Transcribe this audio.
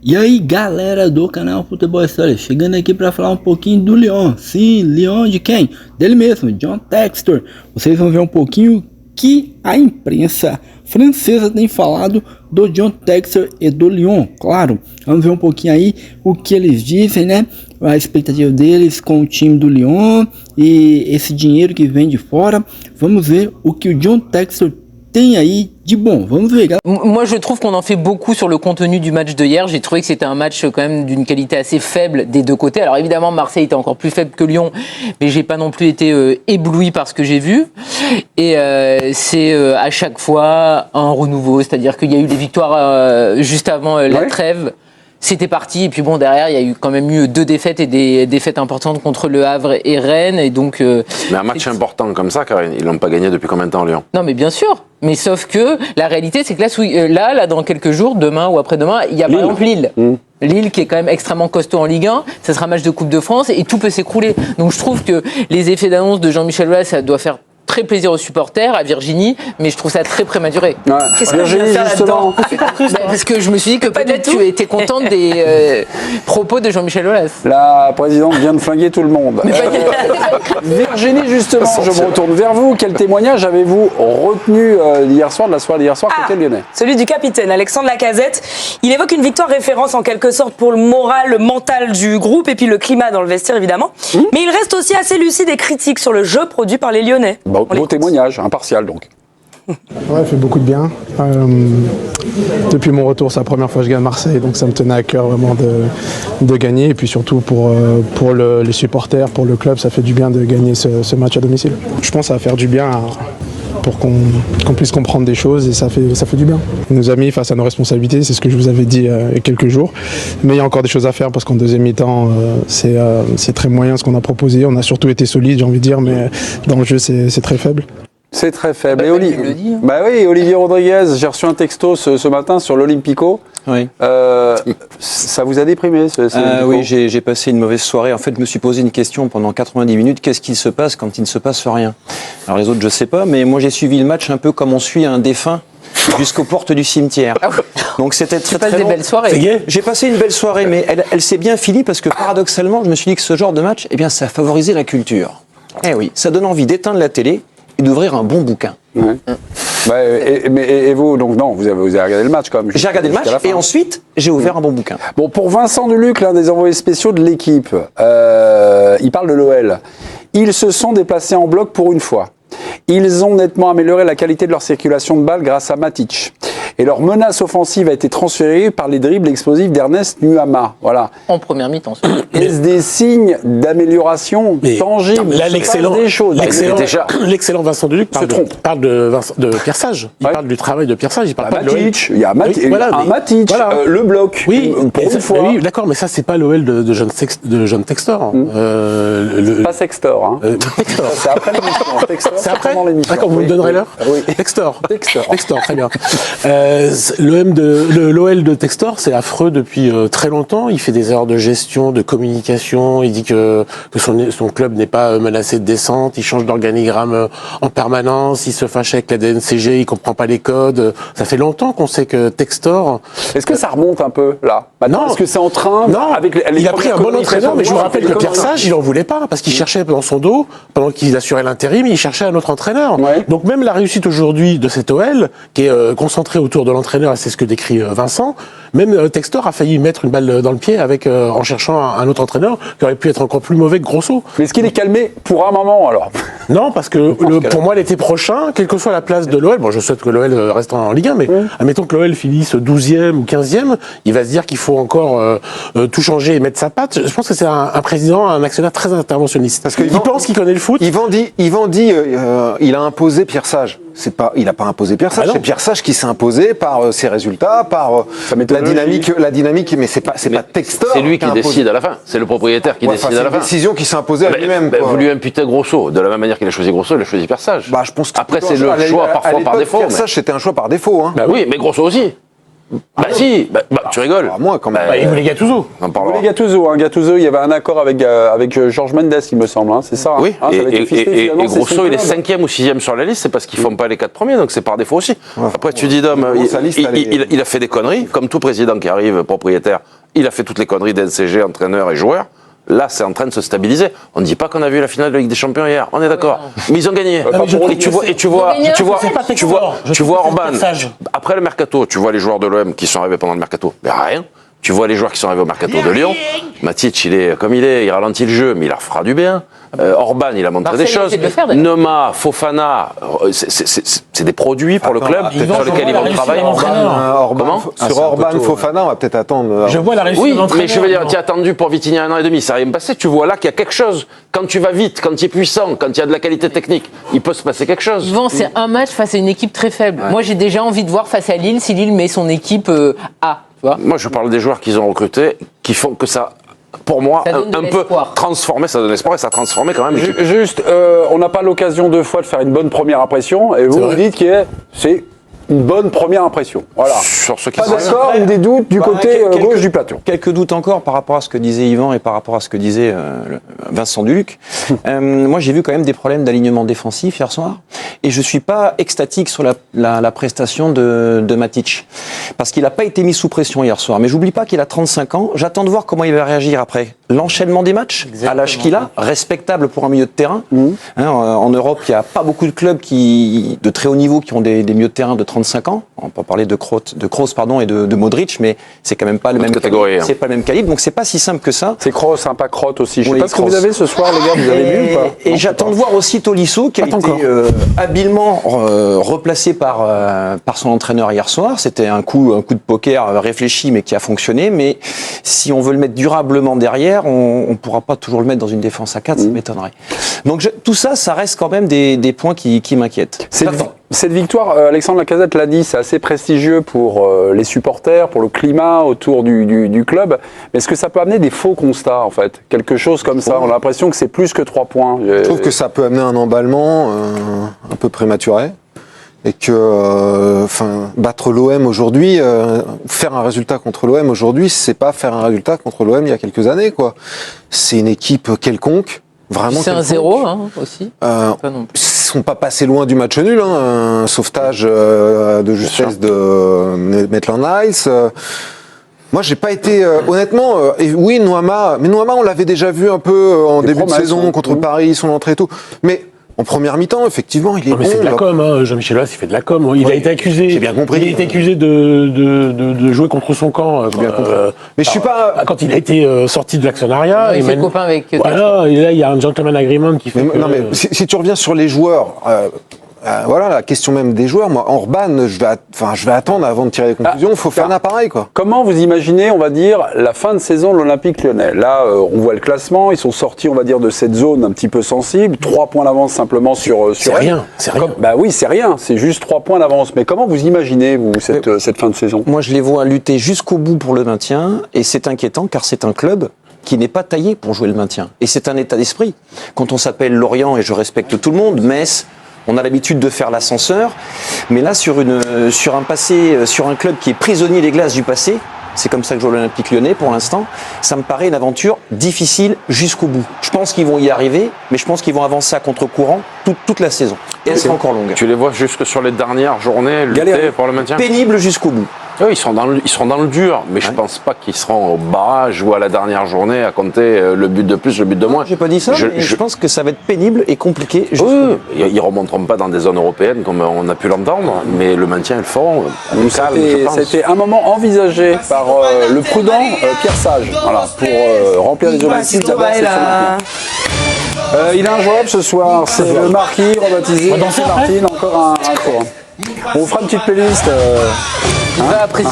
E aí galera do canal Futebol História, chegando aqui para falar um pouquinho do Lyon. Sim, Lyon de quem? Dele mesmo, John Textor. Vocês vão ver um pouquinho que a imprensa francesa tem falado do John Textor e do Lyon. Claro, vamos ver um pouquinho aí o que eles dizem, né? A expectativa deles com o time do Lyon e esse dinheiro que vem de fora. Vamos ver o que o John Textor tem aí de bon. Vamos ver. Moi, je trouve qu'on en fait beaucoup sur le contenu du match de hier. J'ai trouvé que c'était un match quand même d'une qualité assez faible des deux côtés. Alors évidemment, Marseille était encore plus faible que Lyon, mais j'ai pas non plus été ébloui par ce que j'ai vu. Et c'est à chaque fois un renouveau, c'est-à-dire qu'il y a eu des victoires juste avant la trêve. C'était parti, et puis bon, derrière, il y a eu quand même eu 2 défaites et des défaites importantes contre Le Havre et Rennes, et donc... mais un match important comme ça, car ils l'ont pas gagné depuis combien de temps, Lyon? Non, mais bien sûr, mais sauf que la réalité, c'est que là, dans quelques jours, demain ou après-demain, il y a par exemple Lille. Lille qui est quand même extrêmement costaud en Ligue 1, ça sera un match de Coupe de France, et tout peut s'écrouler. Donc je trouve que les effets d'annonce de Jean-Michel Aulas, ça doit faire très plaisir aux supporters, à Virginie, mais je trouve ça très prématuré. Ouais. Qu'est-ce que Virginie, justement parce que je me suis dit que peut-être tu étais contente des propos de Jean-Michel Aulas. La présidente vient de flinguer tout le monde. Virginie, justement, je me retourne vers vous. Quel témoignage avez-vous retenu hier soir, de la soirée d'hier soir, côté lyonnais? Celui du capitaine, Alexandre Lacazette. Il évoque une victoire référence en quelque sorte pour le moral, le mental du groupe et puis le climat dans le vestiaire, évidemment. Mais il reste aussi assez lucide et critique sur le jeu produit par les Lyonnais. Beau témoignage, impartial donc. Ouais, fait beaucoup de bien. Depuis mon retour, c'est la première fois que je gagne à Marseille, donc ça me tenait à cœur vraiment de gagner. Et puis surtout pour les supporters, pour le club, ça fait du bien de gagner ce match à domicile. Je pense que ça va faire du bien pour qu'on puisse comprendre des choses, et ça fait du bien. On nous a mis face à nos responsabilités, c'est ce que je vous avais dit il y a quelques jours. Mais il y a encore des choses à faire parce qu'en deuxième mi-temps, c'est très moyen ce qu'on a proposé. On a surtout été solide, j'ai envie de dire, mais dans le jeu, c'est très faible. C'est très faible. Et Olivier Rodriguez, j'ai reçu un texto ce matin sur l'Olympico. Oui. Ça vous a déprimé Oui, j'ai passé une mauvaise soirée. En fait, je me suis posé une question pendant 90 minutes. Qu'est-ce qui se passe quand il ne se passe rien? Alors les autres, je sais pas, mais moi j'ai suivi le match un peu comme on suit un défunt jusqu'aux portes du cimetière. Donc c'était très des belles soirées. J'ai passé une belle soirée, mais elle s'est bien finie parce que paradoxalement, je me suis dit que ce genre de match, eh bien, ça favorisait la culture. Eh oui, ça donne envie d'éteindre la télé et d'ouvrir un bon bouquin. Ouais. Et vous, donc non, vous avez regardé le match quand même. J'ai regardé le match et ensuite j'ai ouvert un bon bouquin. Bon, pour Vincent Duluc, l'un des envoyés spéciaux de l'équipe, il parle de l'OL. Ils se sont déplacés en bloc pour une fois. Ils ont nettement amélioré la qualité de leur circulation de balles grâce à Matic. Et leur menace offensive a été transférée par les dribbles explosifs d'Ernest Nuama. Voilà. En première mi-temps. Est-ce des signes d'amélioration tangibles? Là, l'excellent Vincent Duluc parle de Pierre Sage. Il parle du travail de Pierre Sage. Il parle pas de l'OL. Il y a Matic, le bloc. Oui, pour une fois. Oui, d'accord, mais ça, c'est pas l'OL de John Textor. Pas Sextor. Hein. Textor. C'est après l'émission. Textor, c'est après l'émission. D'accord, vous me donnerez l'heure. Oui. Textor, très bien. L'OL de Textor, c'est affreux depuis très longtemps. Il fait des erreurs de gestion, de communication. Il dit que son club n'est pas menacé de descente. Il change d'organigramme en permanence. Il se fâche avec la DNCG. Il comprend pas les codes. Ça fait longtemps qu'on sait que Textor... Est-ce que ça remonte un peu, là? Non. Est-ce que c'est en train? Non. Il a pris un bon entraîneur, mais je vous rappelle que Pierre Sage, il en voulait pas. Parce qu'il cherchait dans son dos, pendant qu'il assurait l'intérim, il cherchait un autre entraîneur. Ouais. Donc même la réussite aujourd'hui de cet OL, qui est concentré autour de l'entraîneur, et c'est ce que décrit Vincent, même Textor a failli mettre une balle dans le pied en cherchant un autre entraîneur qui aurait pu être encore plus mauvais que Grosso. Mais est-ce qu'il est calmé pour un moment alors? Non, parce que pour moi l'été prochain, quelle que soit la place de l'OL, bon je souhaite que l'OL reste en Ligue 1, mais admettons que l'OL finisse 12e ou 15e, il va se dire qu'il faut encore tout changer et mettre sa patte. Je pense que c'est un président, un actionnaire très interventionniste. Parce qu'il pense qu'il connaît le foot. Yvan dit il a imposé Pierre Sage. Il n'a pas imposé Pierre Sage, c'est Pierre Sage qui s'est imposé par ses résultats, par la dynamique, mais c'est pas Textor. C'est lui qui décide à la fin, c'est le propriétaire qui décide à la fin. C'est une décision qui s'est imposée à lui-même. Vous lui imputez Grosso, de la même manière qu'il a choisi Grosso, il a choisi Pierre Sage. Je pense que après c'est le choix parfois par défaut. Pierre Sage c'était un choix par défaut. Hein. Oui, mais Grosso aussi. Bah si, tu rigoles. Moi, quand même. Il voulait Gattuso. On en parlera. Les Gattuso, Gattuso, il y avait un accord avec Georges Mendes, il me semble, c'est ça. Oui, ça va être officiel, et finalement, c'est Grosso, son il est club. 5e ou 6e sur la liste, c'est parce qu'ils font pas les 4 premiers, donc c'est par défaut aussi. Après, tu dis, Dom, il a fait des conneries, comme tout président qui arrive, propriétaire, il a fait toutes les conneries d'NCG, entraîneur et joueur. Là, c'est en train de se stabiliser. On ne dit pas qu'on a vu la finale de la Ligue des Champions hier. On est d'accord. Mais ils ont gagné. Et tu vois Orban. Après le mercato, tu vois les joueurs de l'OM qui sont arrivés pendant le mercato. Ben rien. Tu vois les joueurs qui sont arrivés au mercato de Lyon. Matic, il est comme il est. Il ralentit le jeu, mais il leur fera du bien. Orban, il a montré des choses. Noma, Fofana, c'est des produits pour le club sur lesquels ils vont travailler. Sur Orban, Fofana, on va peut-être attendre. Je vois la réussite Oui, de l'entraîneur. mais je veux dire, tu as attendu pour Vitinha 1 an et demi, ça va rien me passer. Tu vois là qu'il y a quelque chose. Quand tu vas vite, quand tu es puissant, quand il y a de la qualité technique, il peut se passer quelque chose. Souvent, c'est un match face à une équipe très faible. Moi, j'ai déjà envie de voir face à Lille si Lille met son équipe A. Tu vois. Moi, je parle des joueurs qu'ils ont recrutés, qui font que ça, pour moi, un peu transformé, ça donne espoir et ça a transformé quand même l'équipe. Juste, on n'a pas l'occasion deux fois de faire une bonne première impression, et vous dites que c'est une bonne première impression. Voilà. Sur ceux qui Pas sont d'accord ou des doutes du côté gauche du plateau. Quelques doutes encore par rapport à ce que disait Yvan et par rapport à ce que disait Vincent Duluc. Moi, j'ai vu quand même des problèmes d'alignement défensif hier soir. Et je suis pas extatique sur la prestation de Matic. Parce qu'il n'a pas été mis sous pression hier soir. Mais j'oublie pas qu'il a 35 ans. J'attends de voir comment il va réagir après. L'enchaînement des matchs, à l'âge qu'il a, respectable pour un milieu de terrain. En Europe, il n'y a pas beaucoup de clubs de très haut niveau qui ont des milieux de terrain de 35 ans. On peut parler de Kroos et de Modric, mais c'est quand même pas le même catégorie. C'est pas le même calibre, donc c'est pas si simple que ça. C'est Kroos, pas Kroos aussi. Je sais Oui, pas ce que vous avez ce soir, les gars, vous avez vu ou pas? Et j'attends de voir aussi Tolisso, qui a été habilement replacé par son entraîneur hier soir. C'était un coup de poker réfléchi, mais qui a fonctionné. Mais si on veut le mettre durablement derrière, on pourra pas toujours le mettre dans une défense à 4, ça m'étonnerait. Donc tout ça, ça reste quand même des points qui m'inquiètent. Cette victoire, Alexandre Lacazette l'a dit, c'est assez prestigieux pour les supporters, pour le climat autour du club. Mais est-ce que ça peut amener des faux constats, en fait? Quelque chose comme ça. On a l'impression que c'est plus que 3 points. Je trouve que ça peut amener un emballement un peu prématuré. Et que battre l'OM aujourd'hui, faire un résultat contre l'OM aujourd'hui, c'est pas faire un résultat contre l'OM il y a quelques années, quoi. C'est une équipe quelconque. Vraiment c'est un 0 aussi. Ils sont pas passés loin du match nul, un sauvetage de justesse de Maitland Niles. Moi, j'ai pas été honnêtement. Oui, Noama, mais Noama, on l'avait déjà vu un peu en début de saison contre Paris, son entrée et tout. Mais en première mi-temps, effectivement, il est bon. Mais c'est de la com, Jean-Michel Aulas, il fait de la com. Il a été accusé. J'ai bien compris. Il a été accusé de jouer contre son camp. J'ai bien compris. Mais je suis pas. Quand il a été sorti de l'actionnariat, il fait copain avec. Voilà, et là il y a un gentleman agreement qui fait. Non, mais si tu reviens sur les joueurs. Voilà la question même des joueurs. Moi, Orban, je vais attendre avant de tirer des conclusions. Il faut faire un appareil, quoi. Comment vous imaginez, on va dire, la fin de saison de l'Olympique Lyonnais? Là, on voit le classement. Ils sont sortis, on va dire, de cette zone un petit peu sensible. 3 points d'avance simplement sur. C'est rien. C'est rien. Bah oui, c'est rien. C'est juste 3 points d'avance. Mais comment vous imaginez vous cette fin de saison? Moi, je les vois lutter jusqu'au bout pour le maintien, et c'est inquiétant car c'est un club qui n'est pas taillé pour jouer le maintien. Et c'est un état d'esprit. Quand on s'appelle Lorient, et je respecte tout le monde, Metz. On a l'habitude de faire l'ascenseur, mais là sur un passé, sur un club qui est prisonnier des glaces du passé, c'est comme ça que joue l'Olympique Lyonnais pour l'instant, ça me paraît une aventure difficile jusqu'au bout. Je pense qu'ils vont y arriver, mais je pense qu'ils vont avancer à contre-courant toute la saison. Et elle sera encore longue. Tu les vois jusque sur les dernières journées lutter pour le maintien? Pénible jusqu'au bout. Oui, ils seront dans le dur, mais je pense pas qu'ils seront au barrage ou à la dernière journée à compter le but de plus, le but de moins. J'ai pas dit ça, mais je pense que ça va être pénible et compliqué. Oui, ils remonteront pas dans des zones européennes comme on a pu l'entendre, mais le maintien, ils le feront. C'était un moment envisagé par le prudent Pierre Sage, voilà, pour remplir les objectifs. Il a un joueur ce soir, c'est le marquis rebaptisé. C'est Martine, encore un tour. On vous fera une petite playlist. Il va apprécier.